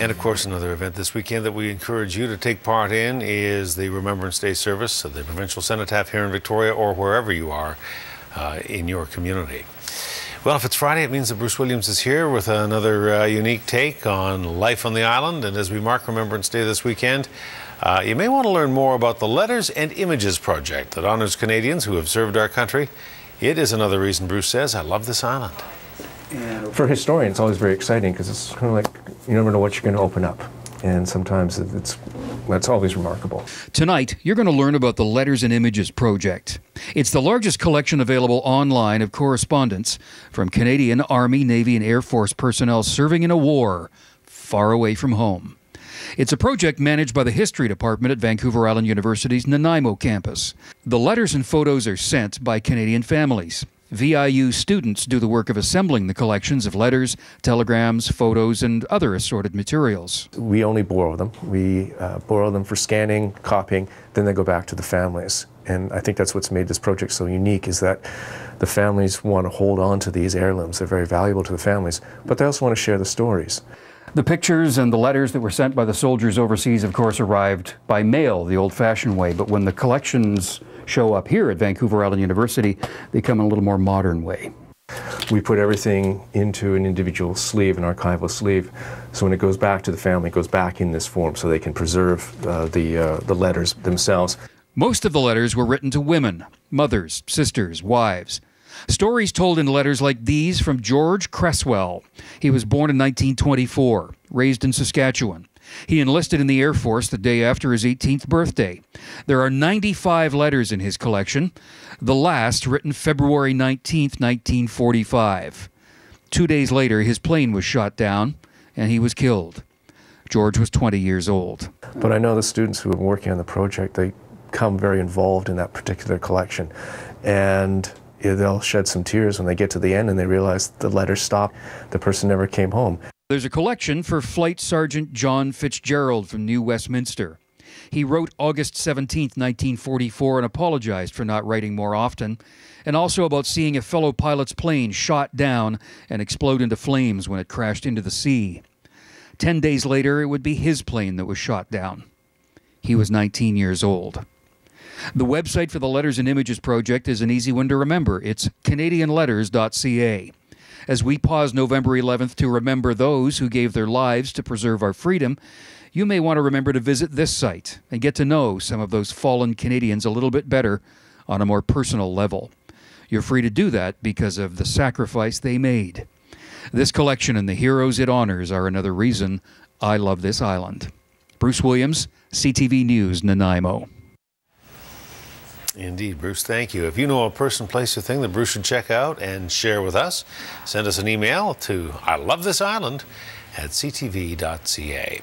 And of course, another event this weekend that we encourage you to take part in is the Remembrance Day service of the Provincial Cenotaph here in Victoria or wherever you are in your community. Well, if it's Friday, it means that Bruce Williams is here with another unique take on life on the island. And as we mark Remembrance Day this weekend, you may want to learn more about the Letters and Images project that honors Canadians who have served our country. It is another reason Bruce says, I love this island. For historians, it's always very exciting because it's kind of like you never know what you're going to open up. And sometimes that's always remarkable. Tonight, you're going to learn about the Letters and Images project. It's the largest collection available online of correspondence from Canadian Army, Navy, and Air Force personnel serving in a war far away from home. It's a project managed by the History Department at Vancouver Island University's Nanaimo campus. The letters and photos are sent by Canadian families. VIU students do the work of assembling the collections of letters, telegrams, photos, and other assorted materials. We only borrow them. We borrow them for scanning, copying, then they go back to the families. And I think that's what's made this project so unique, is that the families want to hold on to these heirlooms. They're very valuable to the families, but they also want to share the stories. The pictures and the letters that were sent by the soldiers overseas, of course, arrived by mail the old-fashioned way, but when the collections show up here at Vancouver Island University, they come in a little more modern way. We put everything into an individual sleeve, an archival sleeve, so when it goes back to the family, it goes back in this form so they can preserve the letters themselves. Most of the letters were written to women, mothers, sisters, wives. Stories told in letters like these from George Cresswell. He was born in 1924, raised in Saskatchewan. He enlisted in the Air Force the day after his 18th birthday. There are 95 letters in his collection, the last written February 19, 1945. 2 days later, his plane was shot down and he was killed. George was 20 years old. But I know the students who are working on the project, they become very involved in that particular collection. And they'll shed some tears when they get to the end and they realize the letter stopped, the person never came home. There's a collection for Flight Sergeant John Fitzgerald from New Westminster. He wrote August 17, 1944 and apologized for not writing more often, and also about seeing a fellow pilot's plane shot down and explode into flames when it crashed into the sea. 10 days later, it would be his plane that was shot down. He was 19 years old. The website for the Letters and Images project is an easy one to remember. It's canadianletters.ca. As we pause November 11th to remember those who gave their lives to preserve our freedom, you may want to remember to visit this site and get to know some of those fallen Canadians a little bit better on a more personal level. You're free to do that because of the sacrifice they made. This collection and the heroes it honors are another reason I love this island. Bruce Williams, CTV News, Nanaimo. Indeed, Bruce, thank you. If you know a person, place, or thing that Bruce should check out and share with us, send us an email to ilovethisisland@ctv.ca.